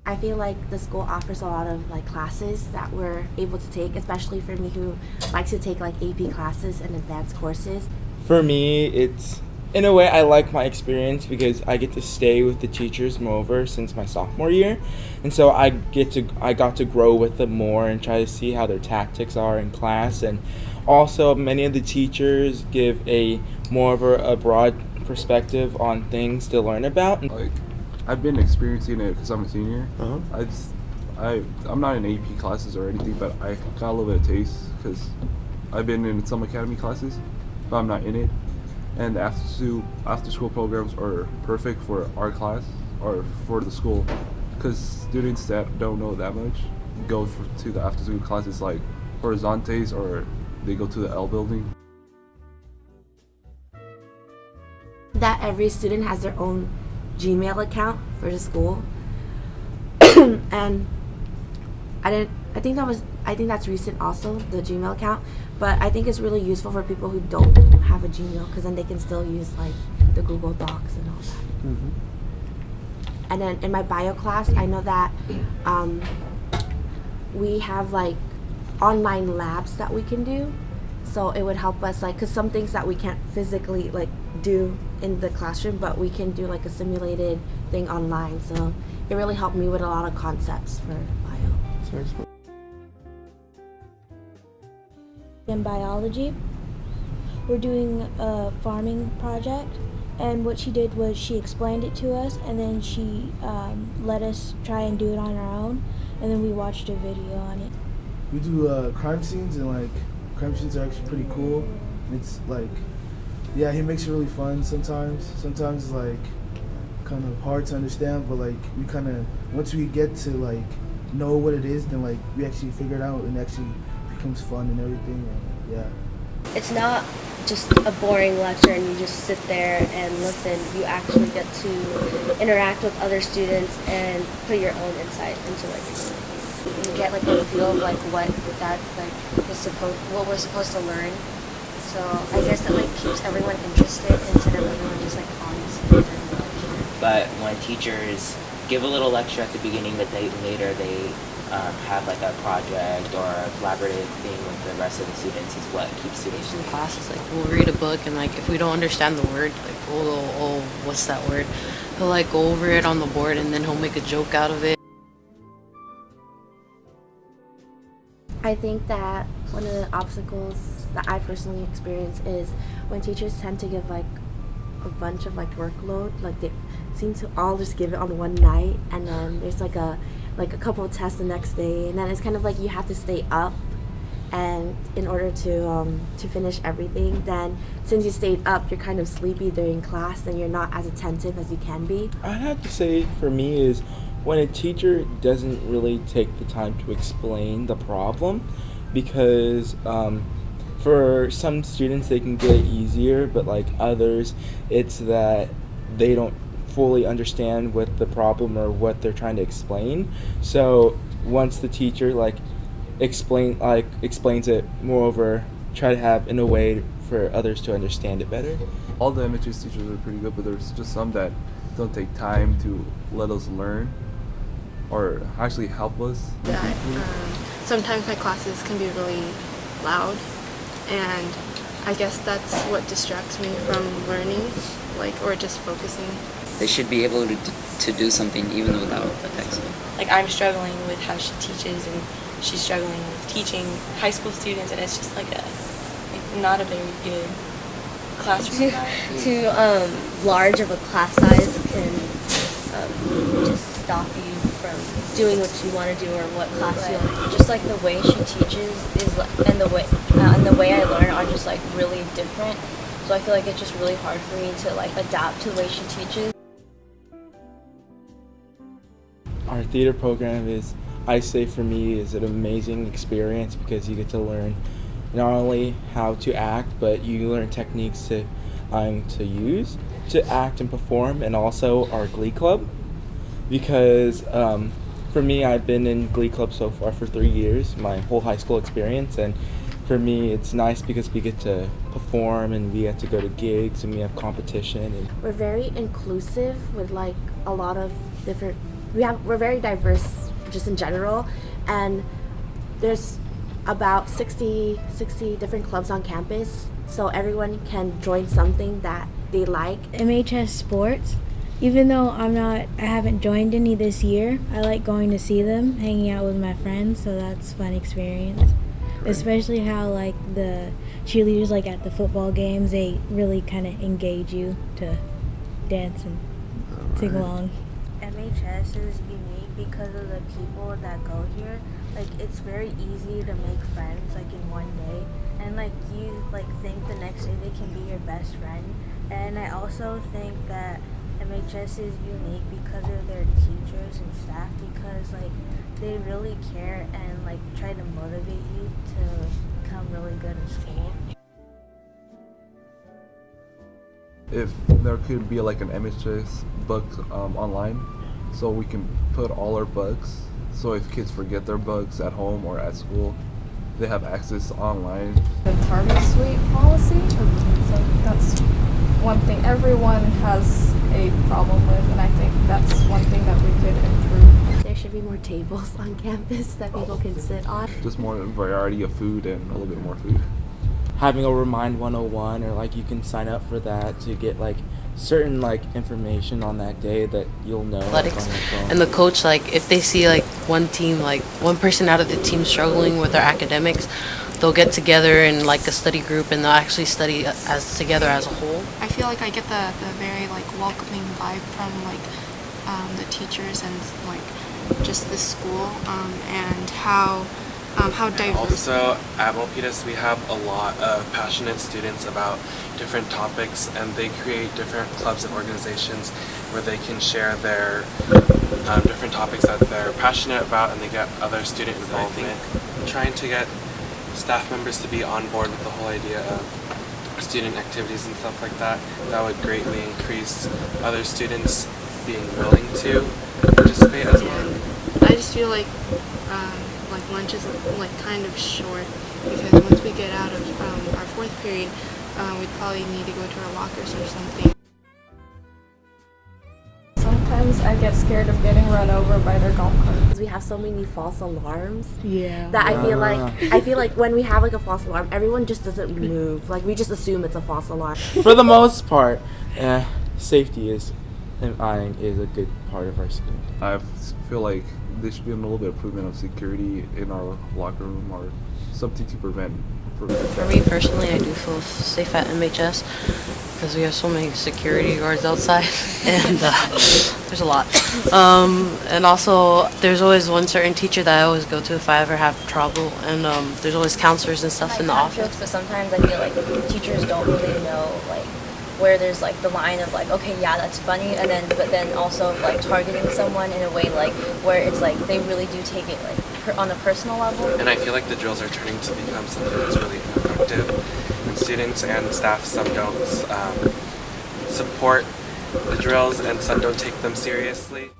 I feel like the school offers a lot of like classes that we're able to take, especially for me who likes to take like AP classes and advanced courses. For me, it's in a way I like my experience because I get to stay with the teachers moreover since my sophomore year, and so I got to grow with them more and try to see how their tactics are in class, and also many of the teachers give a more of a broad perspective on things to learn about. Like, I've been experiencing it because I'm a senior. Uh-huh. I'm not in AP classes or anything, but I got a little bit of taste because I've been in some academy classes, but I'm not in it. And the after school programs are perfect for our class or for the school, because students that don't know that much go to the after school classes like Horizontes, or they go to the L building. That every student has their own Gmail account for the school, and I think that's recent also, the Gmail account, but I think it's really useful for people who don't have a Gmail because then they can still use like the Google Docs and all that. Mm-hmm. And then in my bio class, I know that we have like online labs that we can do, so it would help us like, because some things that we can't physically like do in the classroom, but we can do like a simulated thing online, so it really helped me with a lot of concepts for bio. In biology, we're doing a farming project, and what she did was she explained it to us, and then she let us try and do it on our own, and then we watched a video on it. We do crime scenes, and like crime scenes are actually pretty cool. And it's like, yeah, he makes it really fun sometimes. Sometimes it's like kind of hard to understand, but like we kind of, once we get to like know what it is, then like we actually figure it out, and actually becomes fun and everything. And yeah, it's not just a boring lecture and you just sit there and listen. You actually get to interact with other students and put your own insight into what you're doing. You get like a feel of like what we're supposed to learn. So I guess that like keeps everyone interested instead of everyone just like falling asleep during the lecture. But when teachers give a little lecture at the beginning, but later they have like a project or a collaborative thing with the rest of the students is what keeps students in classes. Like we'll read a book, and like if we don't understand the word, like we'll go, oh, what's that word? He'll like go over it on the board, and then he'll make a joke out of it. I think that one of the obstacles that I personally experience is when teachers tend to give like a bunch of like workload, like they seem to all just give it on one night, and then there's like a couple of tests the next day, and then it's kind of like you have to stay up and in order to finish everything. Then since you stayed up, you're kind of sleepy during class, then you're not as attentive as you can be. I have to say for me is when a teacher doesn't really take the time to explain the problem, because for some students they can get it easier, but like others it's that they don't fully understand what the problem or what they're trying to explain. So once the teacher explains it, moreover try to have in a way for others to understand it better. All the MHS teachers are pretty good, but there's just some that don't take time to let us learn or actually help us. That sometimes my classes can be really loud, and I guess that's what distracts me from learning, or just focusing. They should be able to do something even without a textbook. Like I'm struggling with how she teaches, and she's struggling with teaching high school students, and it's just not a very good classroom environment. Too large of a class size can just stop you from doing what you want to do or what class you want to do. Just like the way she teaches and the way I learn are just like really different. So I feel like it's just really hard for me to like adapt to the way she teaches. Our theater program I say for me, is an amazing experience because you get to learn not only how to act, but you learn techniques to use to act and perform, and also our Glee Club. Because for me, I've been in Glee Club so far for 3 years, my whole high school experience, and for me it's nice because we get to perform and we get to go to gigs and we have competition. And we're very inclusive with like a lot of different we're very diverse just in general, and there's about 60 different clubs on campus, so everyone can join something that they like. MHS sports, even though I haven't joined any this year, I like going to see them, hanging out with my friends, so that's a fun experience. Especially how like the cheerleaders, like at the football games, they really kind of engage you to dance and sing along. MHS is unique because of the people that go here. Like, it's very easy to make friends like in one day, and like you like think the next day they can be your best friend. And I also think that MHS is unique because of their teachers and staff, because like they really care and like try to motivate you to become really good in school. If there could be like an MHS book online, so we can put all our books, so if kids forget their books at home or at school, they have access online. The target suite policy, so that's one thing everyone has a problem with, and I think that's one thing that we could improve. There should be more tables on campus that people can sit on. Just more variety of food and a little bit more food. Having a Remind 101, or like you can sign up for that to get like certain like information on that day that you'll know. Athletics. Like, on your phone. And the coach, like if they see like one team, like one person out of the team struggling with their academics, they'll get together in like a study group and they'll actually study as together as a whole. I feel like I get the very like welcoming vibe from like the teachers and like just the school and how diverse. Also, at Milpitas we have a lot of passionate students about different topics, and they create different clubs and organizations where they can share their different topics that they're passionate about, and they get other student involvement. Trying to get staff members to be on board with the whole idea of student activities and stuff like that, that would greatly increase other students being willing to participate as well. I just feel like lunch is like kind of short, because once we get out of our fourth period, we'd probably need to go to our lockers or something. Sometimes I get scared of getting run over by their golf carts. We have so many false alarms. Yeah. That I feel like when we have like a false alarm, everyone just doesn't move. Like we just assume it's a false alarm. For the most part, safety is a good part of our school. I feel like there should be a little bit of improvement of security in our locker room or something to prevent. For me personally, I do feel safe at MHS because we have so many security guards outside, and there's a lot. And also, there's always one certain teacher that I always go to if I ever have trouble, and there's always counselors and stuff in the office. Jokes, but sometimes I feel like teachers don't really know like where there's like the line of like, okay, yeah, that's funny, and then but then also like targeting someone in a way like where it's like they really do take it like on a personal level. And I feel like the drills are turning to become something that's really effective, and students and staff, some don't support the drills and some don't take them seriously.